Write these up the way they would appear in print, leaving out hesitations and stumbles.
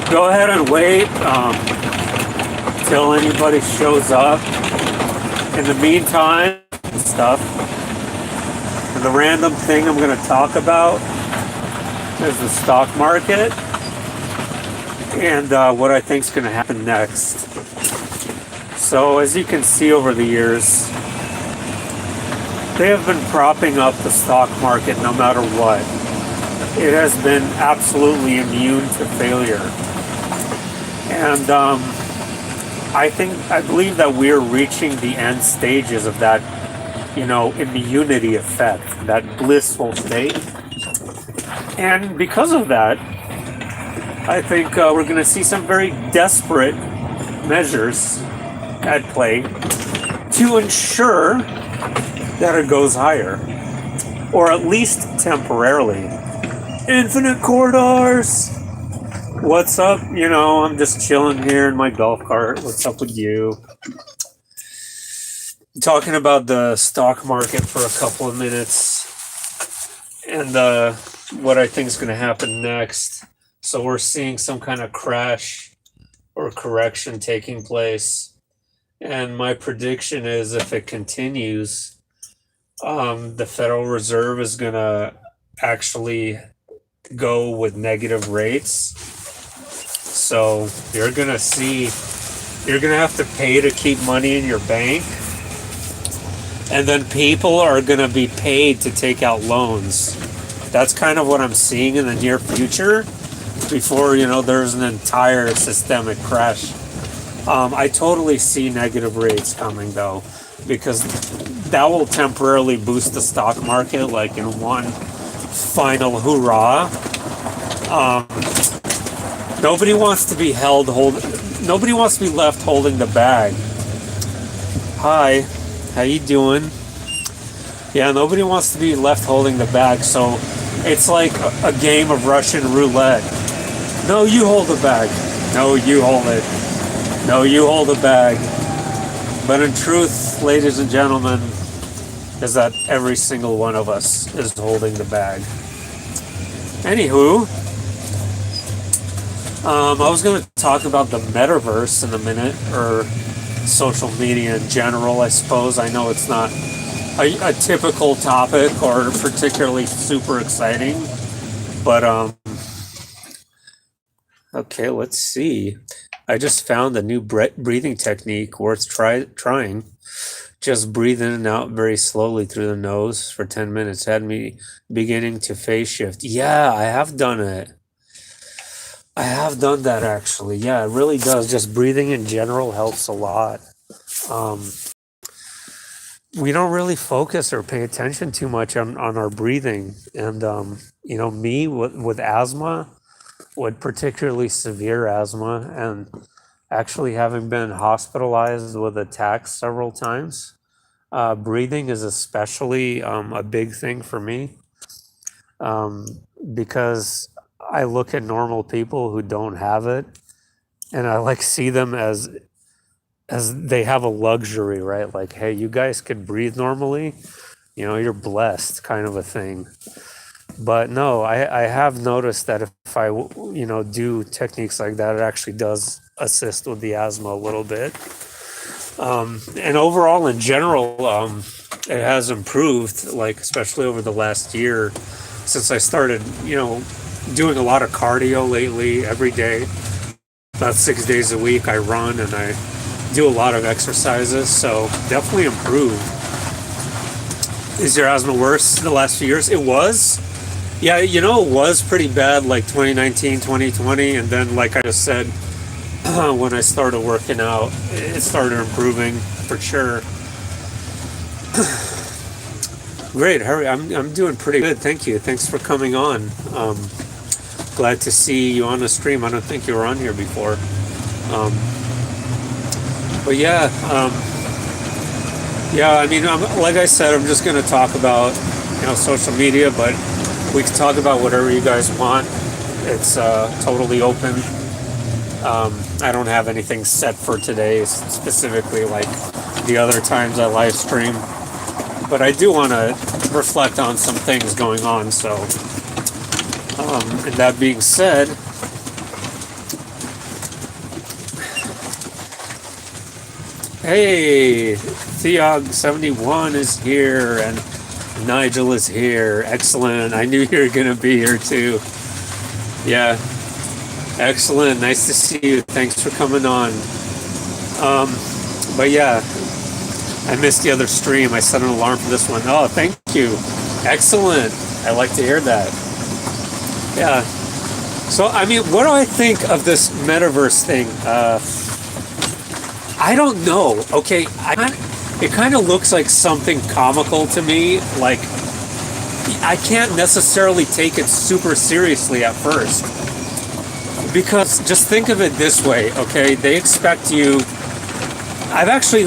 go ahead and wait till anybody shows up. In the meantime, stuff. And the random thing I'm going to talk about is the stock market and what I think is going to happen next. So as you can see over the years, they have been propping up the stock market no matter what. It has been absolutely immune to failure. And I believe that we're reaching the end stages of that, immunity effect, that blissful state. And because of that, I think we're going to see some very desperate measures at play to ensure that it goes higher, or at least temporarily. Infinite corridors! What's up? I'm just chilling here in my golf cart. What's up with you? Talking about the stock market for a couple of minutes and what I think is going to happen next. So we're seeing some kind of crash or correction taking place. And my prediction is if it continues, the Federal Reserve is going to actually go with negative rates. So you're going to have to pay to keep money in your bank. And then people are going to be paid to take out loans. That's kind of what I'm seeing in the near future before, there's an entire systemic crash. I totally see negative rates coming, though, because that will temporarily boost the stock market, like in one final hoorah. Nobody wants to be nobody wants to be left holding the bag. Hi, how you doing? Yeah, nobody wants to be left holding the bag, so it's like a game of Russian roulette. No, you hold the bag. No, you hold it. No, you hold the bag. But in truth, ladies and gentlemen, is that every single one of us is holding the bag. Anywho, I was going to talk about the metaverse in a minute, or social media in general, I suppose. I know it's not a typical topic or particularly super exciting, but okay, let's see. I just found a new breathing technique worth trying. Just breathe in and out very slowly through the nose for 10 minutes. Had me beginning to phase shift. Yeah, I have done it. I have done that actually. Yeah, it really does. Just breathing in general helps a lot. We don't really focus or pay attention too much on our breathing. And, me with asthma, with particularly severe asthma, and actually having been hospitalized with attacks several times, breathing is especially a big thing for me, because I look at normal people who don't have it, and I see them as they have a luxury, right? Like, hey, you guys could breathe normally, you're blessed, kind of a thing. But no, I have noticed that if I do techniques like that, it actually does assist with the asthma a little bit. And overall, in general, it has improved, especially over the last year, since I started, doing a lot of cardio lately every day. About 6 days a week, I run and I do a lot of exercises, so definitely improved. Is your asthma worse the last few years? It was. Yeah, it was pretty bad, 2019, 2020, and then, like I just said, when I started working out, it started improving for sure. Great, Harry. I'm doing pretty good. Thank you. Thanks for coming on. Glad to see you on the stream. I don't think you were on here before. But yeah, like I said, I'm just going to talk about social media, but we can talk about whatever you guys want. It's totally open. I don't have anything set for today specifically like the other times I live stream, but I do want to reflect on some things going on. So, and that being said, Hey, Theog71 is here and Nigel is here. Excellent. I knew you were going to be here too. Yeah, excellent. Nice to see you. Thanks for coming on. Um, but yeah, I missed the other stream. I set an alarm for this one. Oh, thank you. Excellent. I like to hear that. Yeah. So, I mean, what do I think of this metaverse thing? I don't know. Okay, it kind of looks like something comical to me. Like, I can't necessarily take it super seriously at first. Because just think of it this way, okay? They expect you. I've actually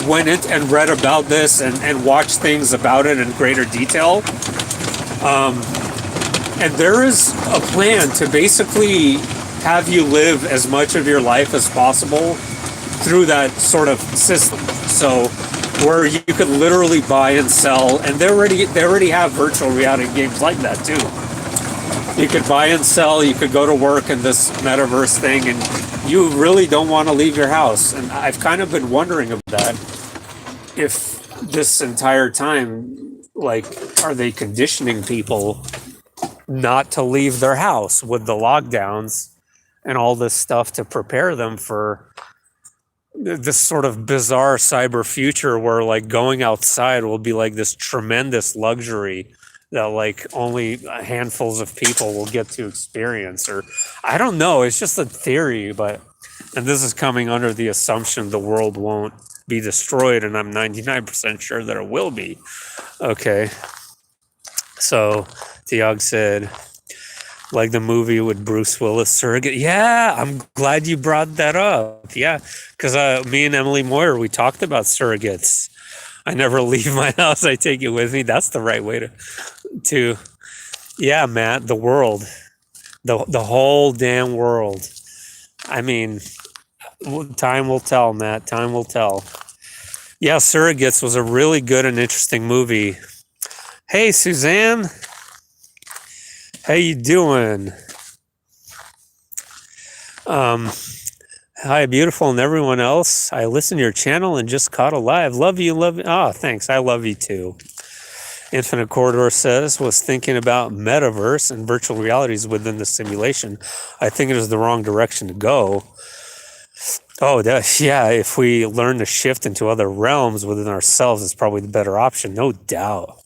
went in and read about this and watched things about it in greater detail. And there is a plan to basically have you live as much of your life as possible through that sort of system. So where you could literally buy and sell, and they already have virtual reality games like that too. You could buy and sell, you could go to work in this metaverse thing, and you really don't want to leave your house. And I've kind of been wondering about that. If this entire time, like, are they conditioning people not to leave their house with the lockdowns and all this stuff to prepare them for this sort of bizarre cyber future where like going outside will be like this tremendous luxury that like only handfuls of people will get to experience? Or I don't know, it's just a theory, and this is coming under the assumption the world won't be destroyed, and I'm 99% sure that it will be. Okay, so Tiag said, like the movie with Bruce Willis, Surrogate. Yeah, I'm glad you brought that up. Yeah, because me and Emily Moyer, we talked about surrogates. I never leave my house. I take it with me. That's the right way to. Yeah, Matt, the world, the whole damn world. I mean, time will tell, Matt. Time will tell. Yeah, Surrogates was a really good and interesting movie. Hey, Suzanne. How you doing? Hi, beautiful, and everyone else. I listen to your channel and just caught a live. Love you, love you. Oh, thanks. I love you too. Infinite Corridor says, was thinking about metaverse and virtual realities within the simulation. I think it is the wrong direction to go. Oh, yeah, if we learn to shift into other realms within ourselves, it's probably the better option, no doubt.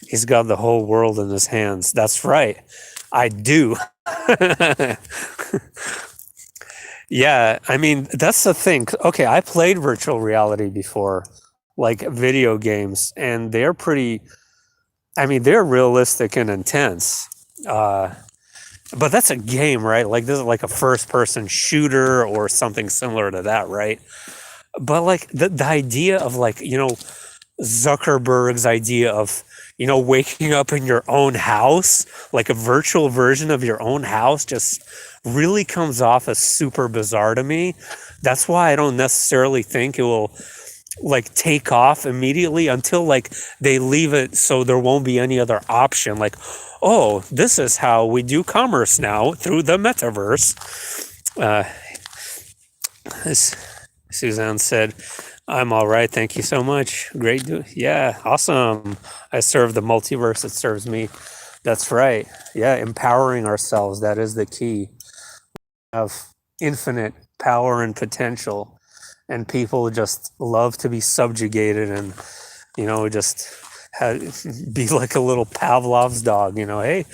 He's got the whole world in his hands. That's right. I do. Yeah, I mean, that's the thing. Okay, I played virtual reality before, like video games, and they're pretty, I mean, they're realistic and intense. But that's a game, right? Like, this is like a first-person shooter or something similar to that, right? But like the idea of like, Zuckerberg's idea of, waking up in your own house, like a virtual version of your own house, just really comes off as super bizarre to me. That's why I don't necessarily think it will like take off immediately until like they leave it so there won't be any other option. Like, oh, this is how we do commerce now through the metaverse. As Suzanne said, I'm all right. Thank you so much. Great. Yeah, awesome. I serve the multiverse. It serves me. That's right. Yeah, empowering ourselves. That is the key. We have infinite power and potential, and people just love to be subjugated and, just be like a little Pavlov's dog. Hey,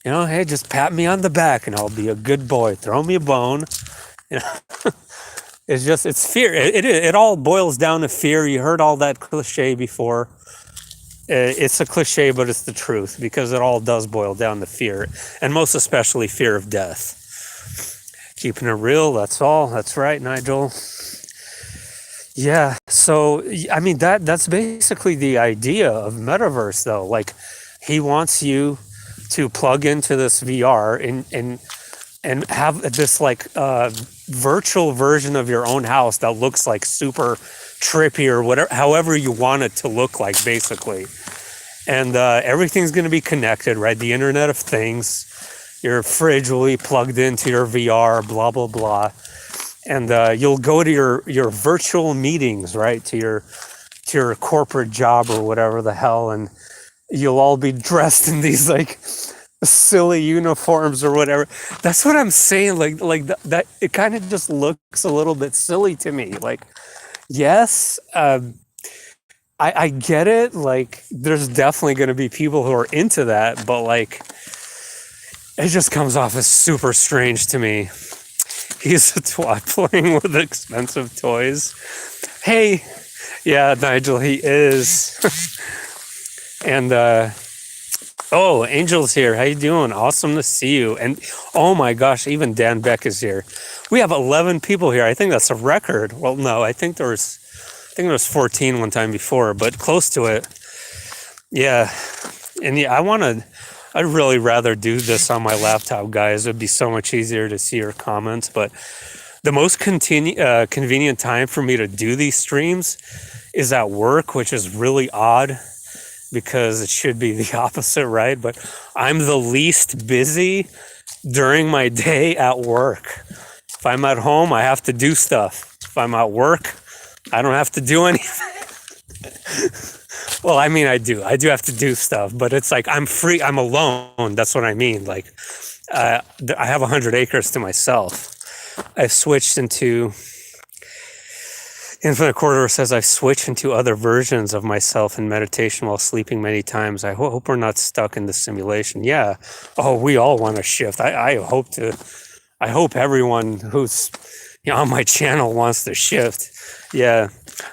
hey, just pat me on the back and I'll be a good boy. Throw me a bone. It's fear. It all boils down to fear. You heard all that cliche before. It's a cliche, but it's the truth, because it all does boil down to fear, and most especially fear of death. Keeping it real, that's all. That's right, Nigel. Yeah, so, I mean, that's basically the idea of metaverse, though. Like, he wants you to plug into this VR and have this like virtual version of your own house that looks like super trippy or whatever, however you want it to look like, basically. And everything's going to be connected, right? The Internet of Things. Your fridge will be plugged into your VR, blah, blah, blah. and you'll go to your virtual meetings, right, to your corporate job or whatever the hell, and you'll all be dressed in these like silly uniforms or whatever. That's what I'm saying. That it kind of just looks a little bit silly to me. Like, yes, I get it. Like, there's definitely going to be people who are into that, but like, it just comes off as super strange to me. He's a twat playing with expensive toys. Hey, yeah, Nigel, he is. And oh, Angel's here. How you doing? Awesome to see you. And oh my gosh, even Dan Beck is here. We have 11 people here. I think that's a record. Well, no, I think there was 14 one time before, but close to it. Yeah. And yeah, I'd really rather do this on my laptop, guys. It'd be so much easier to see your comments, but the most convenient time for me to do these streams is at work, which is really odd because it should be the opposite, right? But I'm the least busy during my day at work. If I'm at home, I have to do stuff. If I'm at work, I don't have to do anything. Well, I mean, I do have to do stuff, but it's like I'm free. I'm alone. That's what I mean. Like, I have 100 acres to myself. I've switched into Infinite Corridor says I've switched into other versions of myself in meditation while sleeping many times. I hope we're not stuck in the simulation. Yeah. Oh, we all want to shift. I hope everyone who's on my channel wants to shift. Yeah.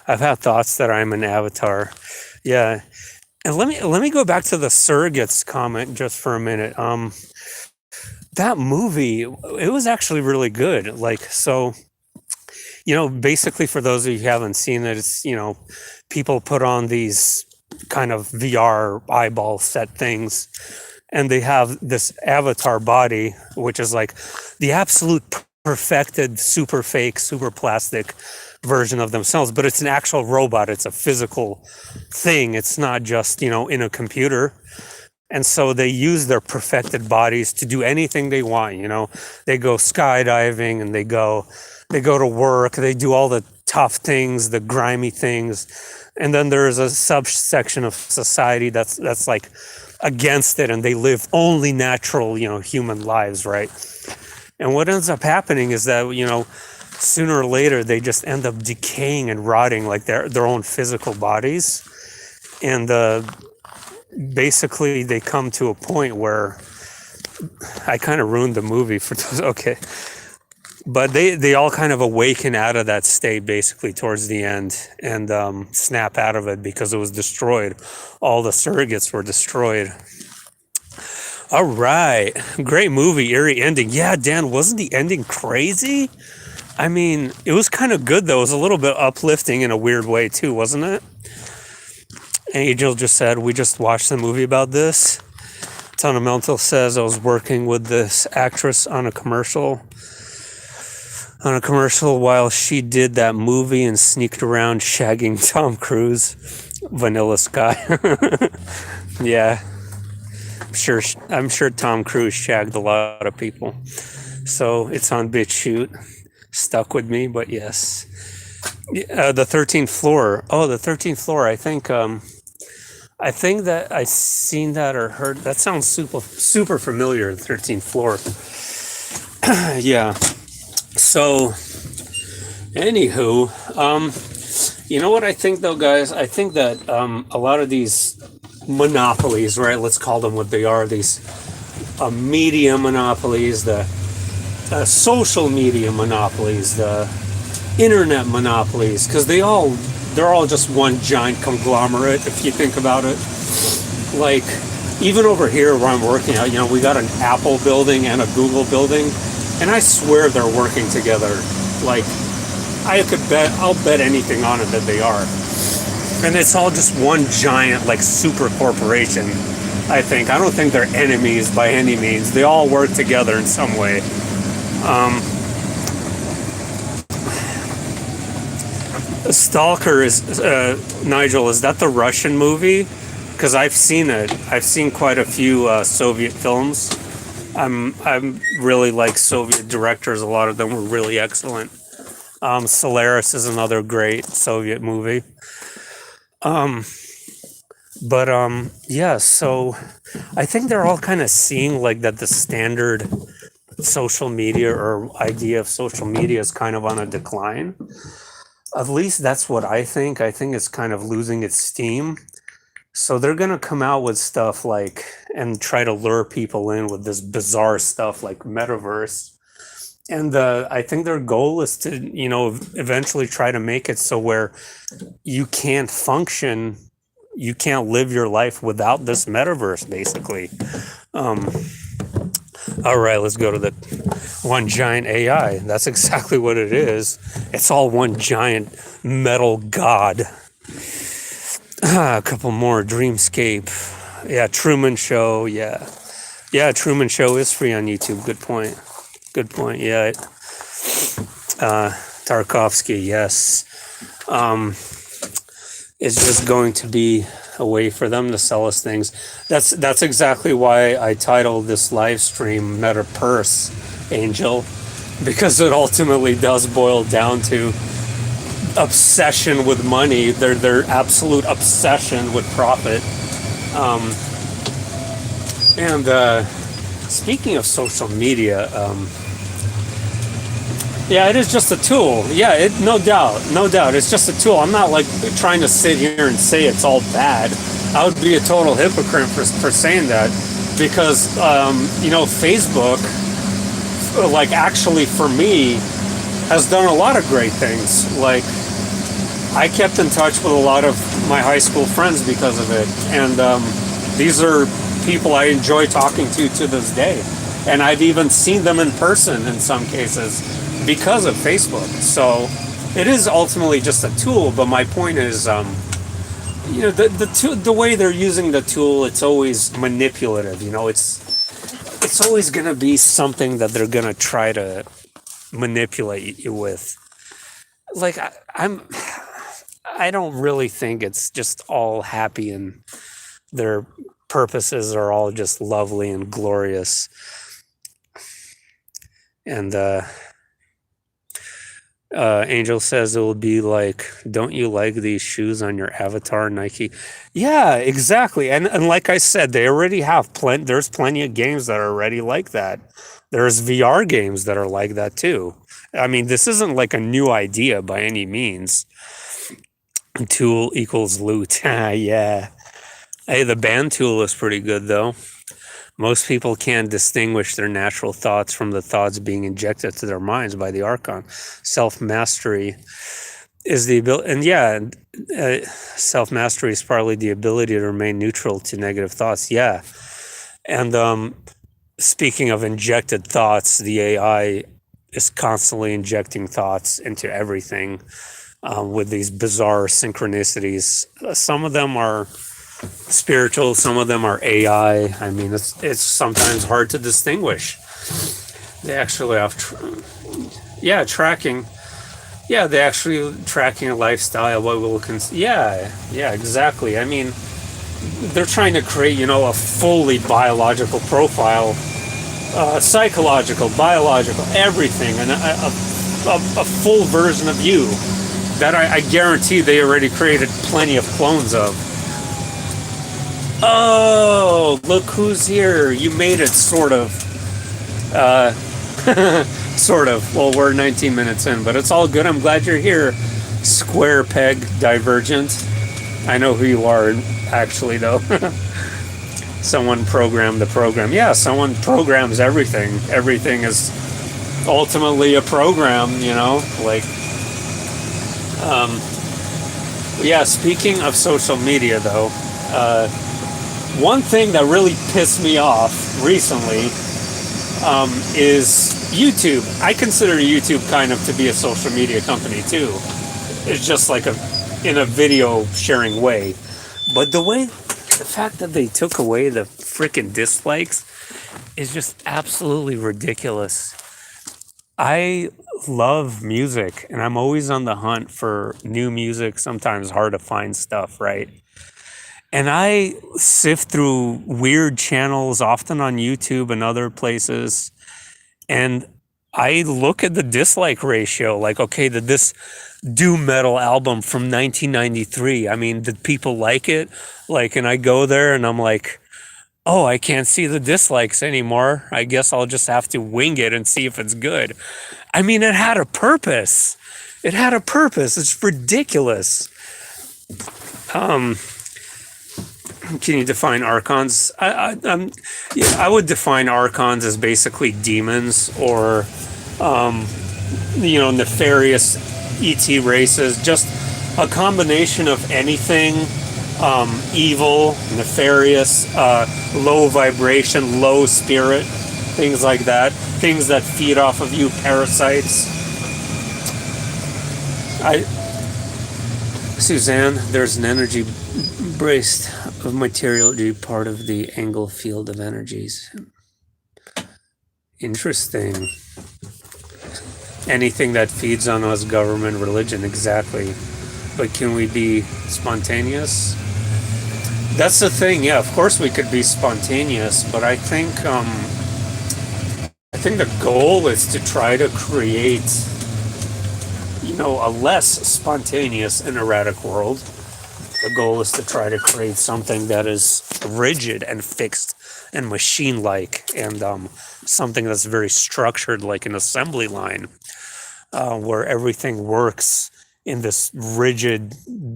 I've had thoughts that I'm an avatar. Yeah. And let me go back to the surrogates comment just for a minute. That movie, it was actually really good. Like, so, basically for those of you who haven't seen it, it's, people put on these kind of VR eyeball set things, and they have this avatar body, which is like the absolute perfected, super fake, super plastic version of themselves, but it's an actual robot. It's a physical thing. It's not just, in a computer. And so they use their perfected bodies to do anything they want. They go skydiving and they go to work. They do all the tough things, the grimy things. And then there's a subsection of society that's like against it, and they live only natural, human lives, right? And what ends up happening is that, sooner or later they just end up decaying and rotting like their own physical bodies. And basically they come to a point where I kind of ruined the movie for those. Okay. But they all kind of awaken out of that state basically towards the end and snap out of it because it was destroyed. All the surrogates were destroyed. All right. Great movie, eerie ending. Yeah, Dan, wasn't the ending crazy? I mean, it was kind of good, though. It was a little bit uplifting in a weird way, too, wasn't it? Angel just said, we just watched the movie about this. Tonamental says, I was working with this actress on a commercial while she did that movie and sneaked around shagging Tom Cruise. Vanilla Sky. Yeah. I'm sure Tom Cruise shagged a lot of people. So it's on BitChute. Stuck with me, but yes. The 13th floor. Oh, the 13th floor. I think that I seen that or heard. That sounds super familiar. The 13th floor. Yeah. So, anywho, you know what I think though, guys? I think that a lot of these monopolies, right? Let's call them what they are. These media monopolies, the social media monopolies, the internet monopolies, because they're all just one giant conglomerate if you think about it. Like, even over here where I'm working at, we got an Apple building and a Google building, and I swear they're working together. Like, I'll bet anything on it that they are. And it's all just one giant, like, super corporation, I think. I don't think they're enemies by any means. They all work together in some way. Stalker is, Nigel, is that the Russian movie? Because I've seen it. I've seen quite a few Soviet films. I'm really like Soviet directors. A lot of them were really excellent. Solaris is another great Soviet movie. Um, but yeah, so I think they're all kind of seeing like that the standard social media or idea of social media is kind of on a decline. At least that's what I think. I think it's kind of losing its steam. So they're gonna come out with stuff like and try to lure people in with this bizarre stuff like Metaverse. And I think their goal is to, eventually try to make it so where you can't function, you can't live your life without this metaverse, basically. Um, all right, let's go to the one giant AI. That's exactly what it is. It's all one giant metal god. A couple more. Dreamscape. Yeah, Truman Show. Yeah. Yeah, Truman Show is free on YouTube. Good point. Good point. Yeah. Tarkovsky, yes. It's just going to be a way for them to sell us things. That's exactly why I titled this live stream Metapurse, Angel, because it ultimately does boil down to obsession with money, their absolute obsession with profit. And speaking of social media, yeah, it is just a tool. Yeah, no doubt, it's just a tool. I'm not like trying to sit here and say it's all bad. I would be a total hypocrite for saying that, because Facebook, like, actually for me, has done a lot of great things. Like, I kept in touch with a lot of my high school friends because of it, and these are people I enjoy talking to this day, and I've even seen them in person in some cases because of Facebook. So it is ultimately just a tool, but my point is, the way they're using the tool, it's always manipulative. It's always going to be something that they're going to try to manipulate you with. Like, I don't really think it's just all happy and their purposes are all just lovely and glorious. And Angel says it will be like, don't you like these shoes on your avatar, Nike? Yeah, exactly. And like I said, they already have there's plenty of games that are already like that. There's VR games that are like that too. I mean, this isn't like a new idea by any means. Tool equals loot. Yeah. Hey, the band tool is pretty good though. Most people can't distinguish their natural thoughts from the thoughts being injected to their minds by the Archon. Self-mastery is the ability, and yeah, self-mastery is partly the ability to remain neutral to negative thoughts. Yeah. And speaking of injected thoughts, the AI is constantly injecting thoughts into everything with these bizarre synchronicities. Some of them are spiritual, some of them are AI. I mean, it's sometimes hard to distinguish. They actually have, tracking. Yeah, they actually tracking a lifestyle. What we'll yeah, exactly. I mean, they're trying to create, a fully biological profile, psychological, biological, everything, and a full version of you that I guarantee they already created plenty of clones of. Oh, look who's here. You made it, sort of. Sort of. Well, we're 19 minutes in, but it's all good. I'm glad you're here. Square peg divergent. I know who you are, actually, though. Someone programmed the program. Yeah, someone programs everything. Everything is ultimately a program, like... yeah, speaking of social media, though, one thing that really pissed me off recently is YouTube. I consider YouTube kind of to be a social media company too. It's just like in a video sharing way. But the fact that they took away the freaking dislikes is just absolutely ridiculous. I love music, and I'm always on the hunt for new music, sometimes hard to find stuff, right? And I sift through weird channels, often on YouTube and other places, and I look at the dislike ratio, like, okay, did this doom metal album from 1993, I mean, did people like it? Like, and I go there and I'm like, oh, I can't see the dislikes anymore. I guess I'll just have to wing it and see if it's good. I mean, it had a purpose. It had a purpose. It's ridiculous. Um, can you define archons? Yeah, I would define archons as basically demons or, nefarious ET races. Just a combination of anything evil, nefarious, low vibration, low spirit, things like that. Things that feed off of you, parasites. Suzanne, there's an energy braced of materiality, part of the angle field of energies. Interesting. Anything that feeds on us, government, religion, exactly. But can we be spontaneous? That's the thing. Yeah, of course we could be spontaneous, but I think the goal is to try to create, a less spontaneous and erratic world. The goal is to try to create something that is rigid and fixed and machine-like, and something that's very structured, like an assembly line, where everything works in this rigid,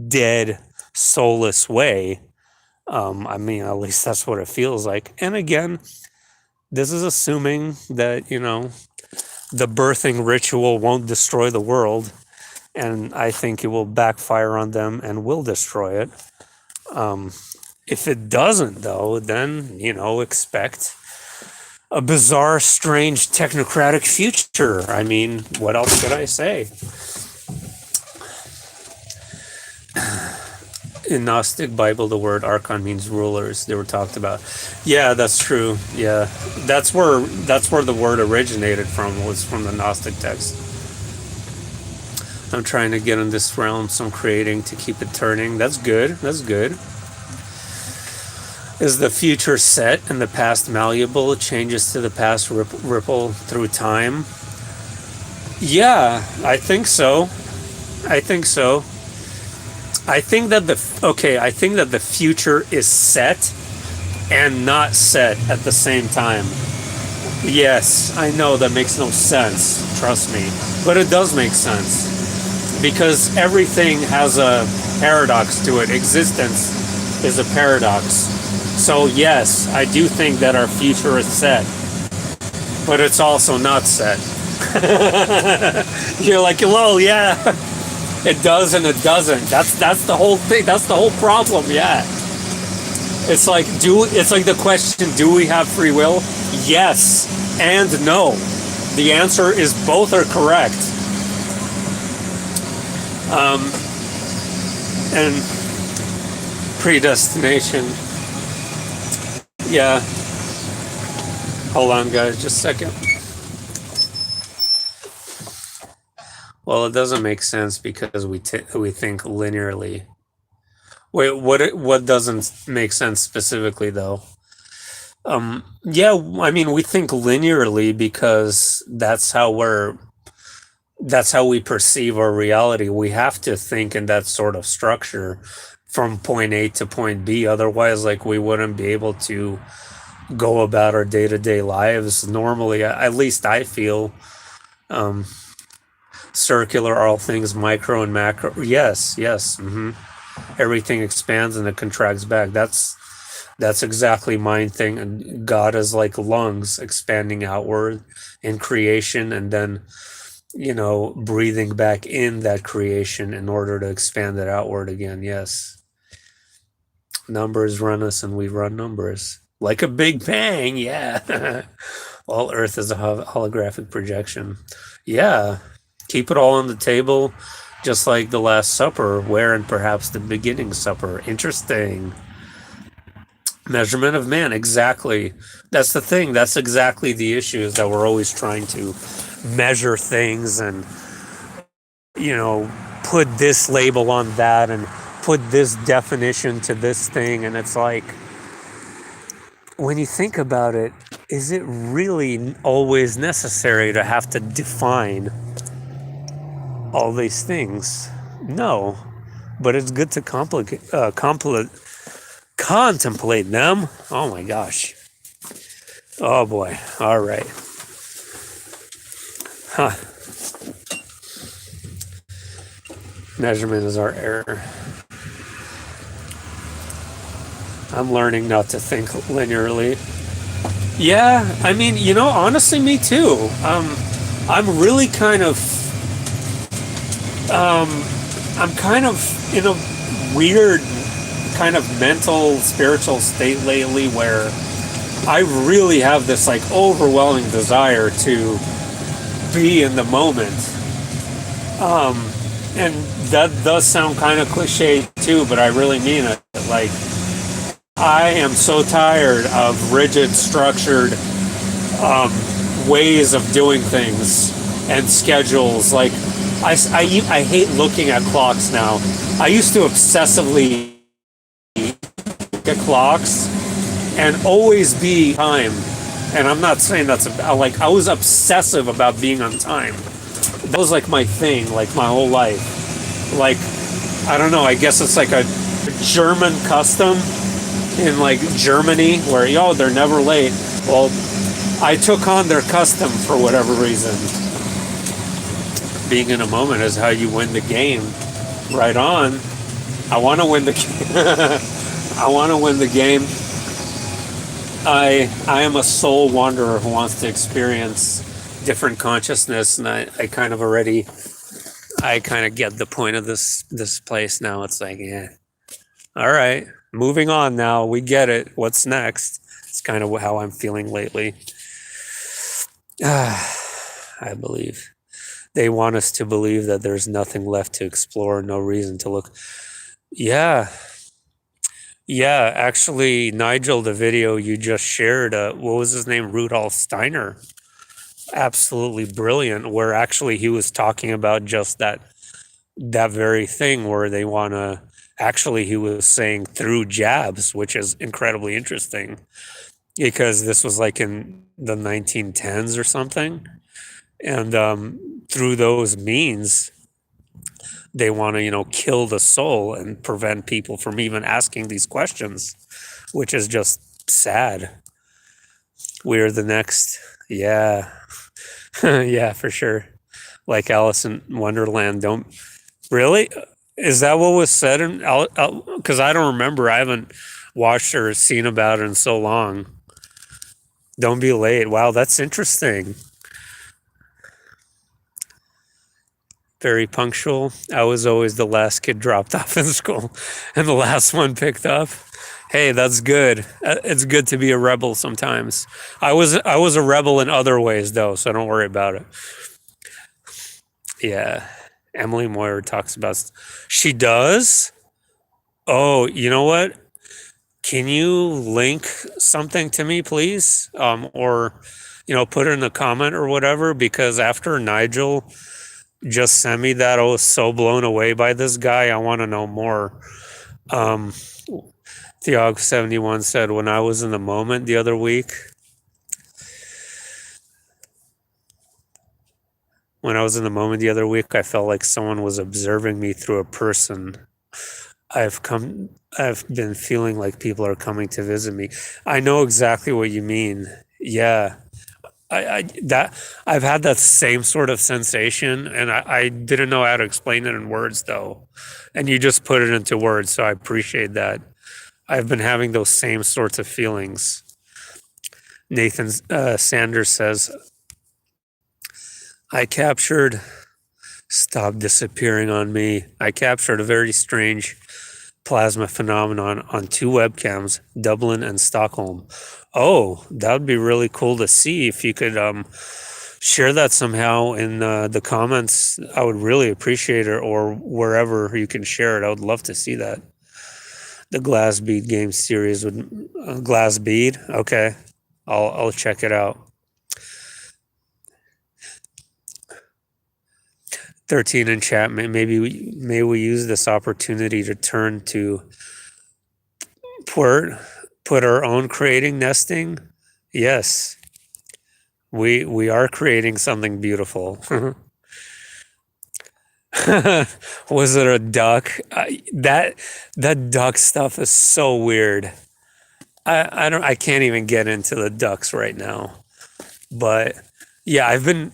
dead, soulless way. I mean, at least that's what it feels like. And again, this is assuming that, the birthing ritual won't destroy the world. And I think it will backfire on them and will destroy it. If it doesn't, though, then, expect a bizarre, strange, technocratic future. I mean, what else could I say? In Gnostic Bible, the word archon means rulers. They were talked about. Yeah, that's true. Yeah, that's where the word originated from. Was from the Gnostic text. I'm trying to get in this realm, so I'm creating to keep it turning. That's good. That's good. Is the future set and the past malleable? Changes to the past ripple through time? Yeah, I think so. I think so. I think that the future is set and not set at the same time. Yes, I know that makes no sense, trust me, but it does make sense because everything has a paradox to it. Existence is a paradox. So yes, I do think that our future is set, but it's also not set. You're like, well, yeah. It does and it doesn't. That's the whole thing. That's the whole problem. Yeah. It's like the question: do we have free will? Yes and no. The answer is both are correct. And predestination. Yeah. Hold on, guys, just a second. Well, it doesn't make sense because we think linearly. Wait, what doesn't make sense specifically though? Yeah, I mean we think linearly because that's how we perceive our reality. We have to think in that sort of structure from point A to point B. Otherwise, like we wouldn't be able to go about our day-to-day lives normally. At least I feel. Circular, all things micro and macro. Yes. Everything expands and it contracts back. That's exactly my thing. And God is like lungs expanding outward in creation and then, breathing back in that creation in order to expand it outward again. Yes. Numbers run us and we run numbers. Like a big bang. Yeah. All Earth is a holographic projection. Yeah. Keep it all on the table, just like the Last Supper, where and perhaps the beginning supper. Interesting. Measurement of man, exactly. That's the thing. That's exactly the issue, is that we're always trying to measure things and, put this label on that and put this definition to this thing. And it's like, when you think about it, is it really always necessary to have to define all these things? No, but it's good to contemplate them. Oh my gosh. Oh boy. All right. Huh. Measurement is our error. I'm learning not to think linearly. Yeah, I mean, honestly, me too. I'm really kind of, um, I'm kind of in a weird kind of mental, spiritual state lately where I really have this like overwhelming desire to be in the moment. And that does sound kind of cliche too, but I really mean it. Like, I am so tired of rigid, structured ways of doing things and schedules. Like, I hate looking at clocks now. I used to obsessively look at clocks and always be time. And I'm not saying that's like I was obsessive about being on time. That was like my thing, like my whole life. Like, I don't know. I guess it's like a German custom in like Germany where they're never late. Well, I took on their custom for whatever reason. Being in a moment is how you win the game. Right on. I want to win the game. I want to win the game. I am a soul wanderer who wants to experience different consciousness, and I kind of get the point of this place now. It's like, yeah, all right, moving on now. We get it. What's next? It's kind of how I'm feeling lately. I believe they want us to believe that there's nothing left to explore, no reason to look. Yeah. Yeah, actually, Nigel, the video you just shared, what was his name? Rudolf Steiner. Absolutely brilliant, where actually he was talking about just that very thing where they want to, actually he was saying through jabs, which is incredibly interesting because this was like in the 1910s or something. And through those means, they want to, kill the soul and prevent people from even asking these questions, which is just sad. We're the next, yeah, yeah, for sure. Like Alice in Wonderland. Don't really. Is that what was said? Because I don't remember. I haven't watched or seen about it in so long. Don't be late. Wow, that's interesting. Very punctual. I was always the last kid dropped off in school and the last one picked up. Hey, that's good. It's good to be a rebel sometimes. I was a rebel in other ways though, so don't worry about it. Yeah. Emily Moyer talks about she does? Oh, you know what? Can you link something to me, please? Or put it in the comment or whatever, because after Nigel just sent me that, I was so blown away by this guy. I want to know more. Theog71 said, when I was in the moment the other week, I felt like someone was observing me through a person. I've been feeling like people are coming to visit me. I know exactly what you mean. Yeah. I've had that same sort of sensation, and I didn't know how to explain it in words though. And you just put it into words, so I appreciate that. I've been having those same sorts of feelings. Nathan Sanders says, stop disappearing on me. I captured a very strange plasma phenomenon on 2 webcams, Dublin and Stockholm. Oh, that would be really cool to see. If you could share that somehow in the comments, I would really appreciate it, or wherever you can share it. I would love to see that. The Glass Bead game series with Glass Bead. Okay, I'll check it out. 13 in chat. May we use this opportunity to turn to put our own creating nesting. Yes. We are creating something beautiful. Was it a duck? That duck stuff is so weird. I can't even get into the ducks right now. But yeah, I've been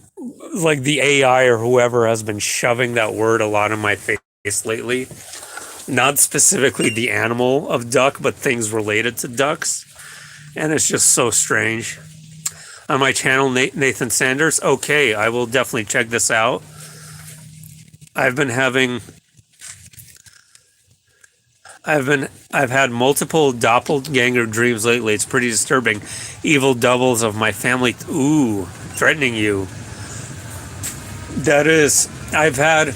like the AI or whoever has been shoving that word a lot in my face lately. Not specifically the animal of duck, but things related to ducks. And it's just so strange. On my channel, Nathan Sanders. Okay, I will definitely check this out. I've been having I've had multiple doppelganger dreams lately. It's pretty disturbing. Evil doubles of my family. Ooh, threatening you. That is, I've had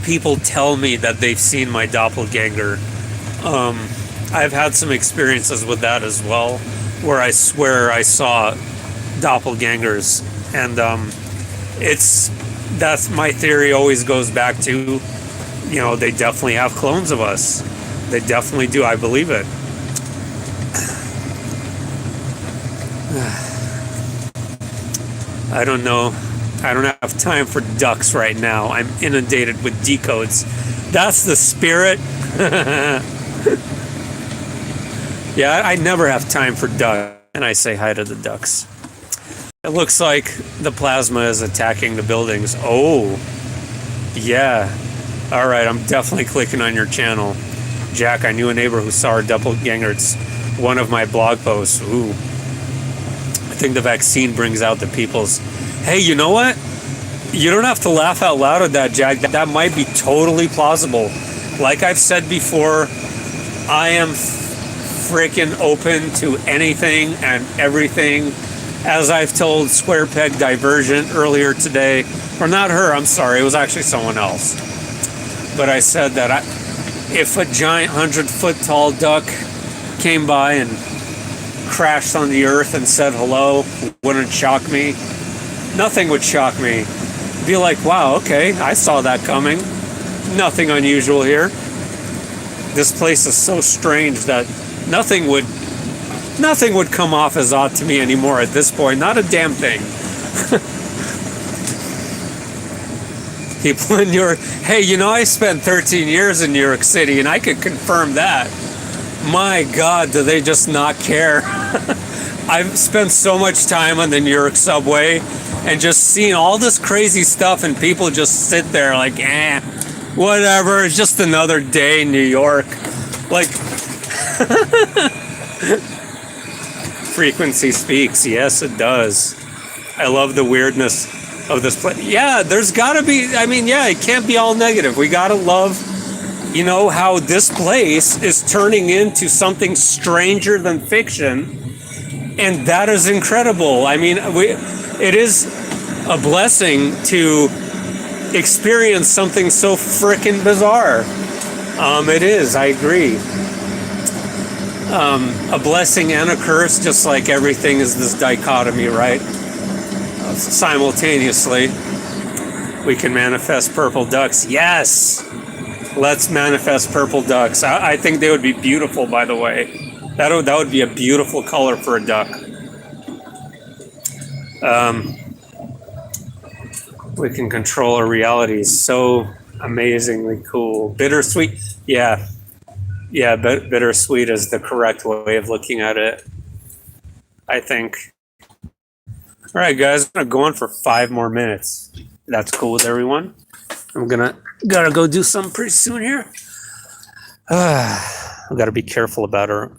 people tell me that they've seen my doppelganger. Um, I've had some experiences with that as well, where I swear I saw doppelgangers, and it's that's my theory. Always goes back to, they definitely have clones of us. They definitely do. I believe it. I don't know. I don't have time for ducks right now. I'm inundated with decodes. That's the spirit. Yeah, I never have time for ducks. And I say hi to the ducks. It looks like the plasma is attacking the buildings. Oh, yeah. All right, I'm definitely clicking on your channel. Jack, I knew a neighbor who saw our doppelganger. It's one of my blog posts. Ooh. I think the vaccine brings out the people's. Hey, you know what? You don't have to laugh out loud at that, Jack. That might be totally plausible. Like I've said before, I am freaking open to anything and everything. As I've told Square Peg Divergent earlier today, or not her, I'm sorry, it was actually someone else. But I said that if a giant 100-foot tall duck came by and crashed on the earth and said hello, wouldn't shock me. Nothing would shock me. Be like, wow, okay, I saw that coming. Nothing unusual here. This place is so strange that nothing would come off as odd to me anymore at this point. Not a damn thing. People in New York, hey, I spent 13 years in New York City and I could confirm that. My God, do they just not care? I've spent so much time on the New York subway and just seen all this crazy stuff, and people just sit there like, whatever, it's just another day in New York. Like, frequency speaks. Yes, it does. I love the weirdness of this place. Yeah, there's gotta be, it can't be all negative. We gotta love, how this place is turning into something stranger than fiction. And that is incredible. It is a blessing to experience something so frickin' bizarre. It is, I agree. A blessing and a curse, just like everything is this dichotomy, right? Simultaneously, we can manifest purple ducks. Yes! Let's manifest purple ducks. I think they would be beautiful, by the way. That would be a beautiful color for a duck. We can control our reality. So amazingly cool. Bittersweet. Yeah. Yeah, bittersweet is the correct way of looking at it, I think. All right, guys, I'm going to go on for 5 more minutes. That's cool with everyone. I'm gotta go do something pretty soon here. I've got to be careful about her.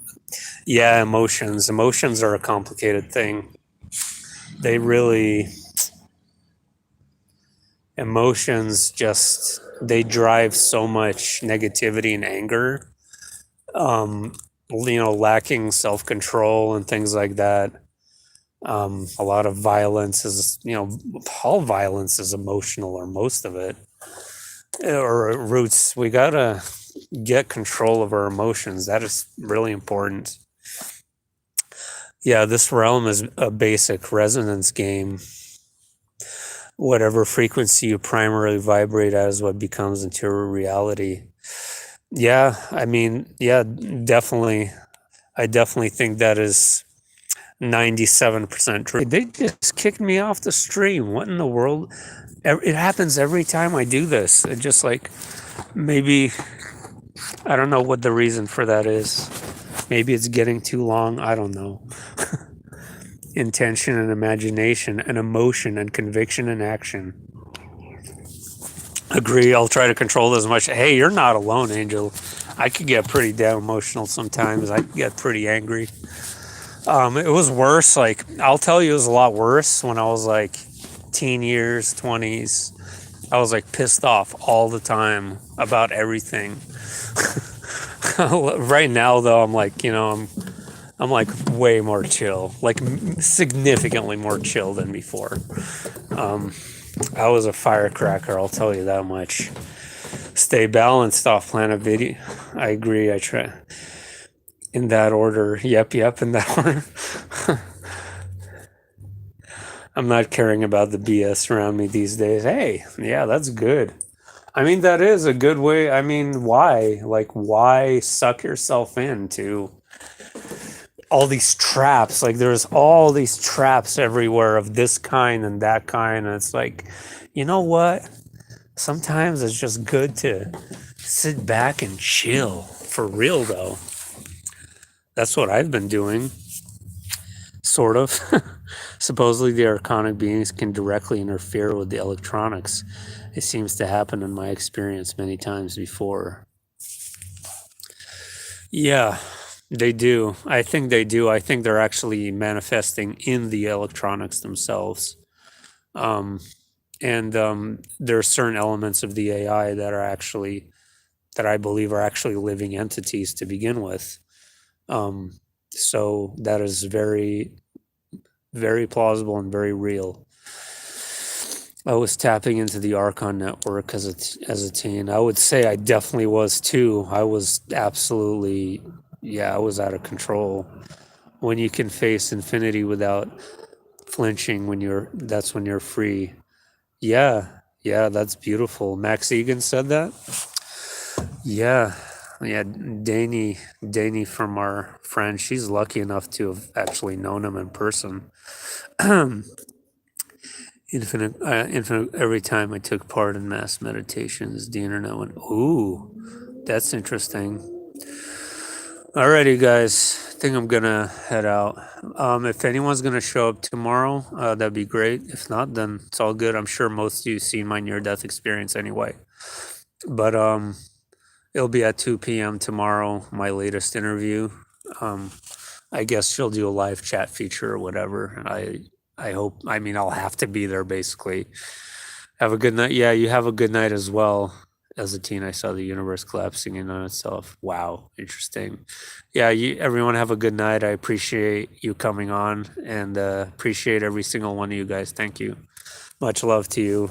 Yeah, emotions. Emotions are a complicated thing. Emotions they drive so much negativity and anger. Lacking self-control and things like that. A lot of violence is, all violence is emotional, or most of it. Or roots, we gotta get control of our emotions. That is really important. Yeah, this realm is a basic resonance game. Whatever frequency you primarily vibrate at is what becomes interior reality. Yeah, definitely. I definitely think that is 97% true. They just kicked me off the stream. What in the world? It happens every time I do this. It just like maybe I don't know what the reason for that is. Maybe it's getting too long. I don't know. Intention and imagination and emotion and conviction and action. Agree. I'll try to control as much. Hey, you're not alone, Angel. I could get pretty damn emotional sometimes. I could get pretty angry. It was worse. Like, I'll tell you, it was a lot worse when I was like teen years, 20s. I was like pissed off all the time about everything. Right now, though, I'm like, I'm like way more chill, like significantly more chill than before. I was a firecracker, I'll tell you that much. Stay balanced off planet video. I agree. I try in that order. Yep, in that order. I'm not caring about the BS around me these days. Hey, yeah, that's good. I mean, that is a good way. I mean, why? Like, why suck yourself into all these traps? Like, there's all these traps everywhere of this kind and that kind. And it's like, you know what? Sometimes it's just good to sit back and chill. For real, though. That's what I've been doing. Sort of. Supposedly, the archonic beings can directly interfere with the electronics. It seems to happen in my experience many times before. Yeah, they do. I think they do. I think they're actually manifesting in the electronics themselves. Um, and there are certain elements of the AI that are actually, that I believe are actually living entities to begin with. So that is very, very plausible and very real. I was tapping into the Archon network as a teen. I would say I definitely was too. I was absolutely, yeah, I was out of control. When you can face infinity without flinching, that's when you're free. Yeah, yeah, that's beautiful. Max Egan said that. Yeah, yeah, Danny from our friend. She's lucky enough to have actually known him in person. Infinite. Every time I took part in mass meditations, the internet went, "Ooh, that's interesting." Alrighty, guys. I think I'm gonna head out. If anyone's gonna show up tomorrow, that'd be great. If not, then it's all good. I'm sure most of you seen my near-death experience anyway. But it'll be at 2 p.m. tomorrow. My latest interview. I guess she'll do a live chat feature or whatever. I hope. I mean, I'll have to be there basically. Have a good night. Yeah, you have a good night as well. As a teen, I saw the universe collapsing in on itself. Wow, interesting. Yeah, everyone have a good night. I appreciate you coming on and appreciate every single one of you guys. Thank you. Much love to you.